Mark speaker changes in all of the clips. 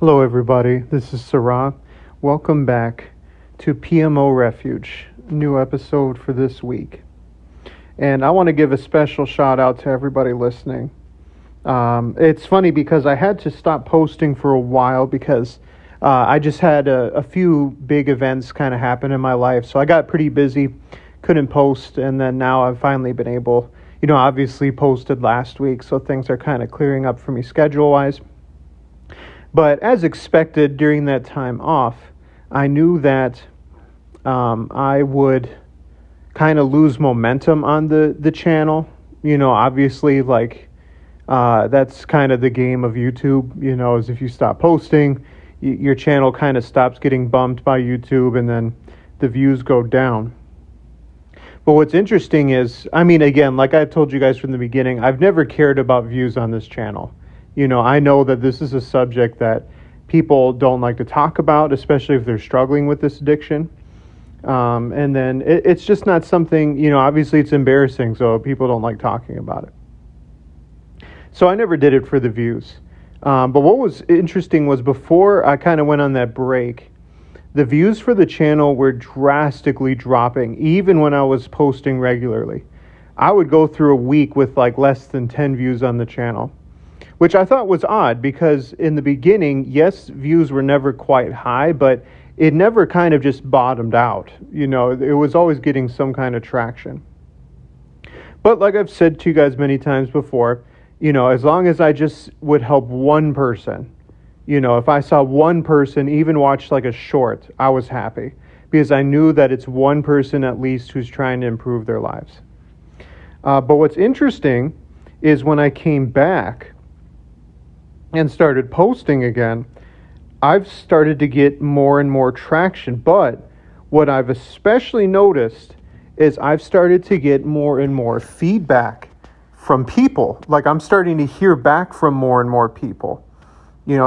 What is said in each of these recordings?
Speaker 1: Hello, everybody. This is Sarah. Welcome back to PMO Refuge, new episode for this week. And I want to give a special shout out to everybody listening. It's funny because I had to stop posting for a while because I just had a few big events kind of happen in my life. So I got pretty busy, couldn't post, and then now I've finally been able, obviously posted last week. So things are kind of clearing up for me schedule-wise. But as expected during that time off, I knew that I would kind of lose momentum on the channel. Obviously, that's kind of the game of YouTube, is if you stop posting, your channel kind of stops getting bumped by YouTube and then the views go down. But what's interesting is, again, like I told you guys from the beginning, I've never cared about views on this channel. I know that this is a subject that people don't like to talk about, especially if they're struggling with this addiction. And then it's just not something, obviously it's embarrassing, so people don't like talking about it. So I never did it for the views. But what was interesting was before I kind of went on that break, the views for the channel were drastically dropping, even when I was posting regularly. I would go through a week with less than 10 views on the channel, which I thought was odd because in the beginning, yes, views were never quite high, but it never kind of just bottomed out. It was always getting some kind of traction. But like I've said to you guys many times before, as long as I just would help one person, if I saw one person even watch a short, I was happy because I knew that it's one person at least who's trying to improve their lives. But what's interesting is when I came back and started posting again, I've started to get more and more traction. But what I've especially noticed is I've started to get more and more feedback from people. I'm starting to hear back from more and more people.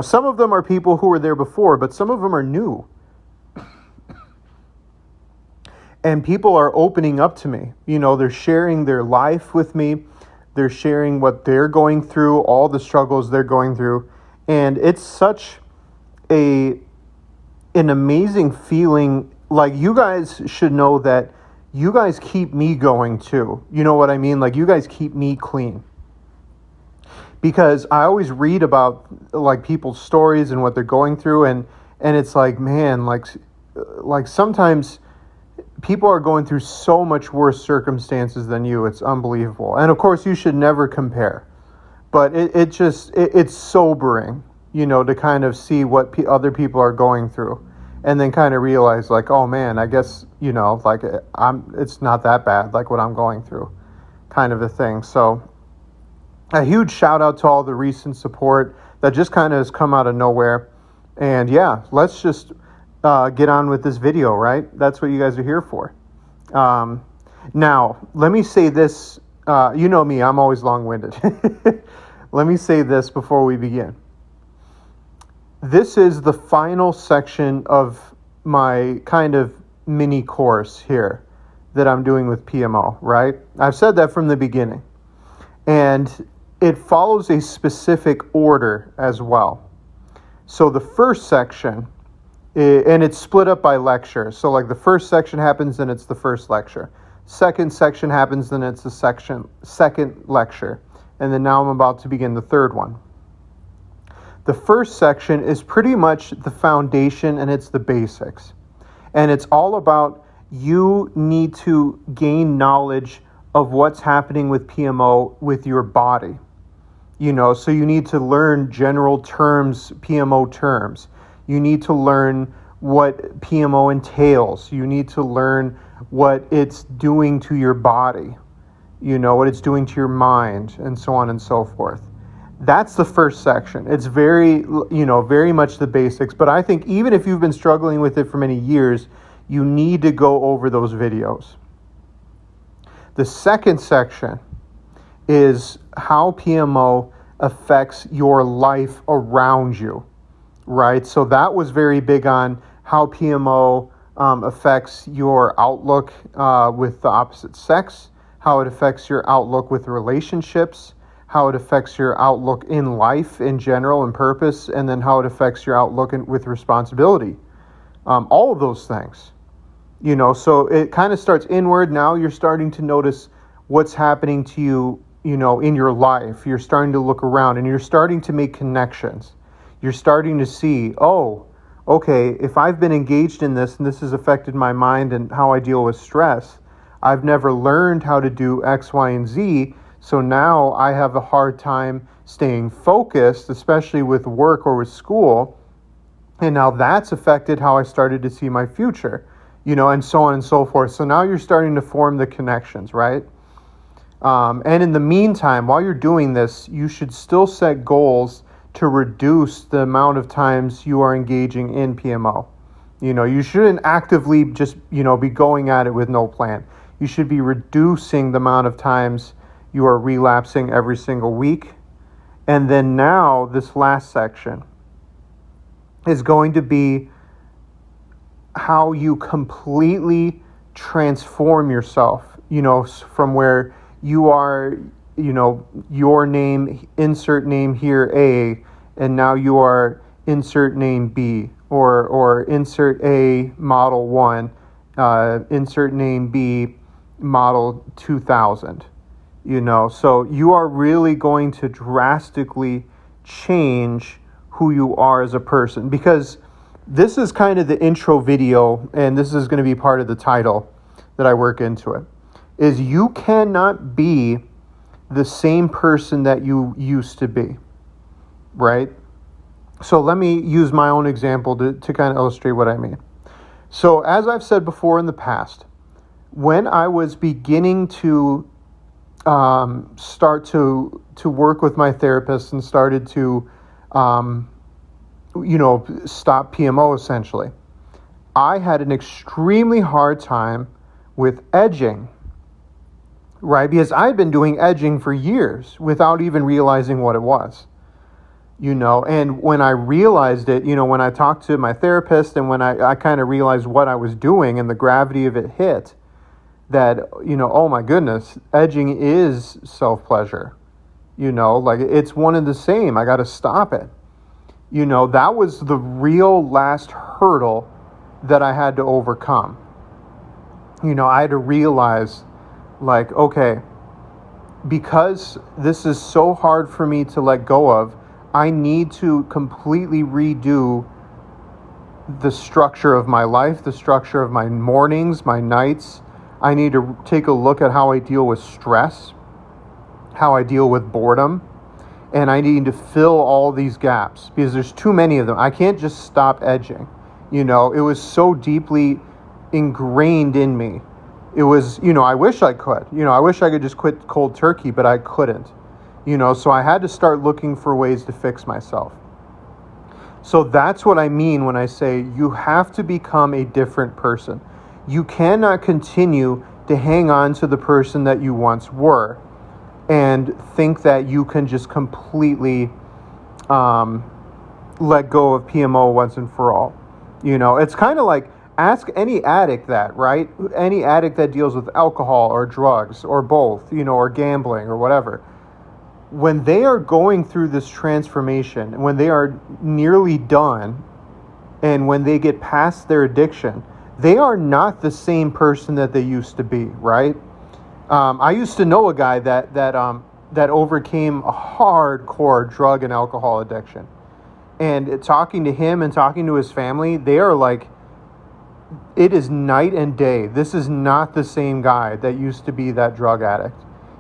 Speaker 1: Some of them are people who were there before, but some of them are new. And people are opening up to me. They're sharing their life with me. They're sharing what they're going through, all the struggles they're going through. And it's such an amazing feeling. You guys should know that you guys keep me going too. You know what I mean? You guys keep me clean. Because I always read about people's stories and what they're going through. And it's man, sometimes people are going through so much worse circumstances than you. It's unbelievable. And of course, you should never compare. But it's sobering, to kind of see what other people are going through. And then kind of realize, oh man, I guess, it's not that bad, what I'm going through, kind of a thing. So a huge shout out to all the recent support that just kind of has come out of nowhere. And yeah, let's just get on with this video, right? That's what you guys are here for. Now, let me say this. You know me, I'm always long-winded. Let me say this before we begin. This is the final section of my kind of mini course here that I'm doing with PMO, right? I've said that from the beginning. And it follows a specific order as well. So the first section, and it's split up by lecture. So the first section happens, then it's the first lecture. Second section happens, then it's the second lecture. And then now I'm about to begin the third one. The first section is pretty much the foundation and it's the basics. And it's all about you need to gain knowledge of what's happening with PMO with your body. So you need to learn general terms, PMO terms. You need to learn what PMO entails. You need to learn what it's doing to your body, what it's doing to your mind, and so on and so forth. That's the first section. It's very much the basics. But I think even if you've been struggling with it for many years, you need to go over those videos. The second section is how PMO affects your life around you, right? So that was very big on how PMO affects your outlook with the opposite sex, how it affects your outlook with relationships, how it affects your outlook in life in general and purpose, and then how it affects your outlook with responsibility. All of those things, so it kind of starts inward. Now you're starting to notice what's happening to you, in your life. You're starting to look around and you're starting to make connections. You're starting to see, oh, okay, if I've been engaged in this and this has affected my mind and how I deal with stress, I've never learned how to do X, Y, and Z. So now I have a hard time staying focused, especially with work or with school. And now that's affected how I started to see my future, and so on and so forth. So now you're starting to form the connections, right? And in the meantime, while you're doing this, you should still set goals to reduce the amount of times you are engaging in PMO. You shouldn't actively just, be going at it with no plan. You should be reducing the amount of times you are relapsing every single week. And then now this last section is going to be how you completely transform yourself, from where you are, your name, insert name here, A, and now you are insert name B, or insert A model 1, insert name B model 2000, so you are really going to drastically change who you are as a person, because this is kind of the intro video, and this is going to be part of the title that I work into it, is you cannot be the same person that you used to be, right? So let me use my own example to kind of illustrate what I mean. So as I've said before in the past, when I was beginning to start to work with my therapist and started to stop PMO essentially, I had an extremely hard time with edging, right? Because I'd been doing edging for years without even realizing what it was, and when I realized it, when I talked to my therapist and when I kind of realized what I was doing and the gravity of it hit, that, oh my goodness, edging is self-pleasure, like it's one and the same. I got to stop it. That was the real last hurdle that I had to overcome. I had to realize, like, okay, because this is so hard for me to let go of, I need to completely redo the structure of my life, the structure of my mornings, my nights. I need to take a look at how I deal with stress, how I deal with boredom, and I need to fill all these gaps because there's too many of them. I can't just stop edging. It was so deeply ingrained in me. It was, I wish I could. I wish I could just quit cold turkey, but I couldn't. So I had to start looking for ways to fix myself. So that's what I mean when I say you have to become a different person. You cannot continue to hang on to the person that you once were and think that you can just completely let go of PMO once and for all. It's kind of like, ask any addict that, right? Any addict that deals with alcohol or drugs or both, or gambling or whatever. When they are going through this transformation, when they are nearly done, and when they get past their addiction, they are not the same person that they used to be, right? I used to know a guy that overcame a hardcore drug and alcohol addiction. And talking to him and talking to his family, they are like, it is night and day. This is not the same guy that used to be that drug addict.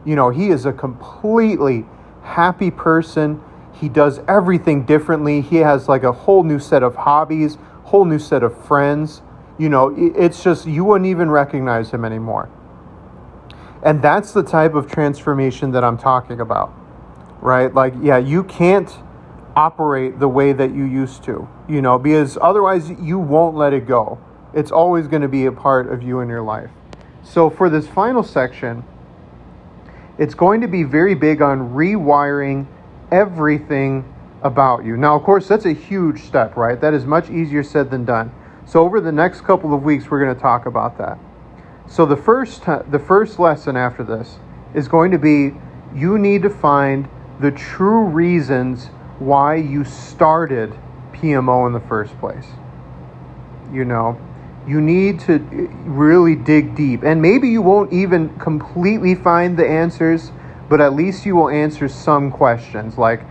Speaker 1: He is a completely happy person. He does everything differently. He has like a whole new set of hobbies, whole new set of friends. It's just, you wouldn't even recognize him anymore. And that's the type of transformation that I'm talking about, right? Like, yeah, you can't operate the way that you used to, because otherwise you won't let it go. It's always going to be a part of you in your life. So for this final section, it's going to be very big on rewiring everything about you. Now, of course, that's a huge step, right? That is much easier said than done. So over the next couple of weeks, we're going to talk about that. So the first lesson after this is going to be, you need to find the true reasons why you started PMO in the first place. You know, you need to really dig deep. And maybe you won't even completely find the answers, but at least you will answer some questions like,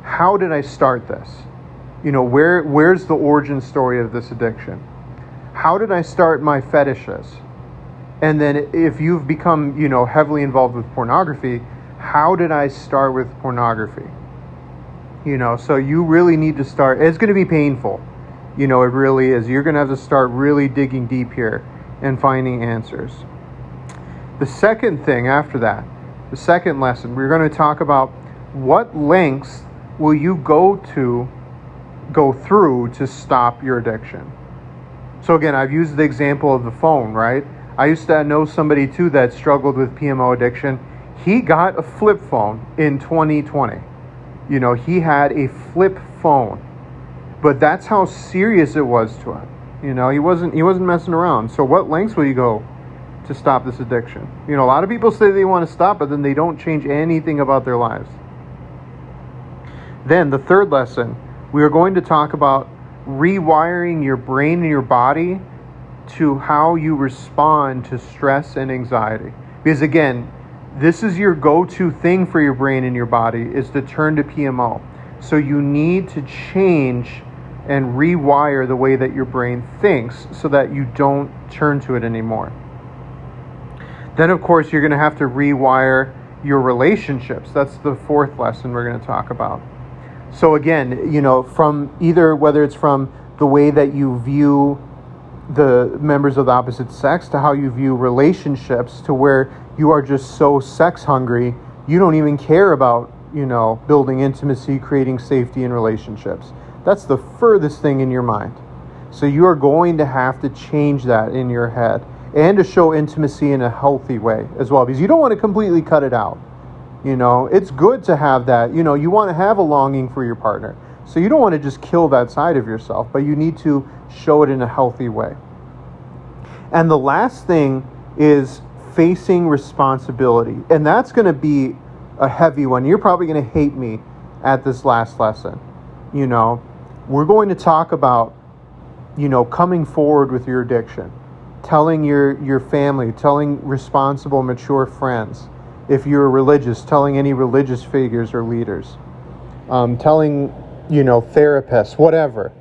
Speaker 1: how did I start this? You know, where's the origin story of this addiction? How did I start my fetishes? And then if you've become, you know, heavily involved with pornography, how did I start with pornography? You know, so you really need to start. It's going to be painful. You know, it really is. You're going to have to start really digging deep here and finding answers. The second thing after that, the second lesson, we're going to talk about what lengths will you go through to stop your addiction. So again, I've used the example of the phone, right? I used to know somebody too that struggled with PMO addiction. He got a flip phone in 2020. You know, he had a flip phone. But that's how serious it was to him. You know, he wasn't messing around. So what lengths will you go to stop this addiction? You know, a lot of people say they want to stop, but then they don't change anything about their lives. Then the third lesson, we are going to talk about rewiring your brain and your body to how you respond to stress and anxiety. Because again, this is your go-to thing for your brain and your body, is to turn to PMO. So you need to change and rewire the way that your brain thinks so that you don't turn to it anymore. Then, of course, you're going to have to rewire your relationships. That's the fourth lesson we're going to talk about. So again, you know, from whether it's from the way that you view the members of the opposite sex to how you view relationships, to where you are just so sex hungry, you don't even care about, you know, building intimacy, creating safety in relationships. That's the furthest thing in your mind. So you are going to have to change that in your head, and to show intimacy in a healthy way as well, because you don't want to completely cut it out. You know, it's good to have that. You know, you want to have a longing for your partner. So you don't want to just kill that side of yourself, but you need to show it in a healthy way. And the last thing is facing responsibility. And that's going to be a heavy one. You're probably going to hate me at this last lesson. You know, we're going to talk about, you know, coming forward with your addiction, telling your family, telling responsible, mature friends. If you're religious, telling any religious figures or leaders, telling, you know, therapists, whatever,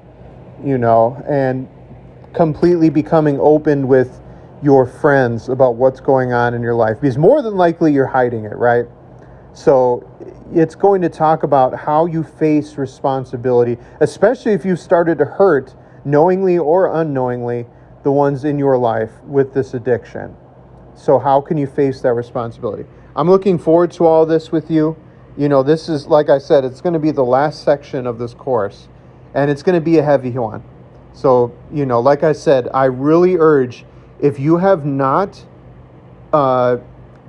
Speaker 1: you know, and completely becoming open with your friends about what's going on in your life, because more than likely you're hiding it, right? So it's going to talk about how you face responsibility, especially if you've started to hurt, knowingly or unknowingly, the ones in your life with this addiction. So how can you face that responsibility? I'm looking forward to all this with you. You know, this is, like I said, it's going to be the last section of this course, and it's going to be a heavy one. So, you know, like I said, I really urge, if you have not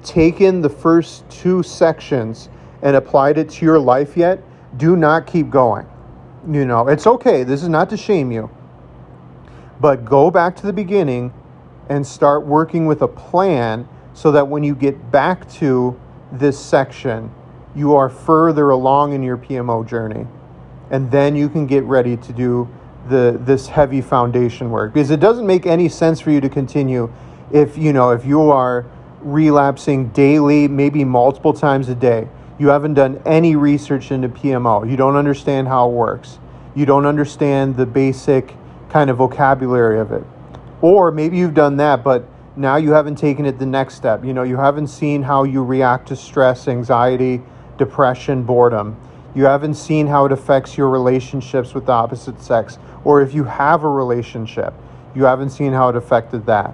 Speaker 1: taken the first two sections and applied it to your life yet, do not keep going. You know, it's okay. This is not to shame you. But go back to the beginning and start working with a plan so that when you get back to this section, you are further along in your PMO journey. And then you can get ready to do this heavy foundation work. Because it doesn't make any sense for you to continue if you are relapsing daily, maybe multiple times a day. You haven't done any research into PMO. You don't understand how it works. You don't understand the basic kind of vocabulary of it. Or maybe you've done that, but now you haven't taken it the next step. You know, you haven't seen how you react to stress, anxiety, depression, boredom. You haven't seen how it affects your relationships with the opposite sex. Or if you have a relationship, you haven't seen how it affected that.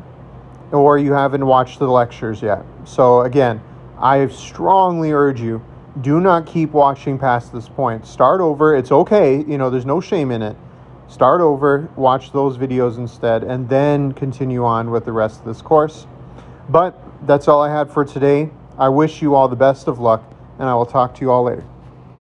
Speaker 1: Or you haven't watched the lectures yet. So again, I strongly urge you, do not keep watching past this point. Start over. It's okay. You know, there's no shame in it. Start over, watch those videos instead, and then continue on with the rest of this course. But that's all I had for today. I wish you all the best of luck, and I will talk to you all later.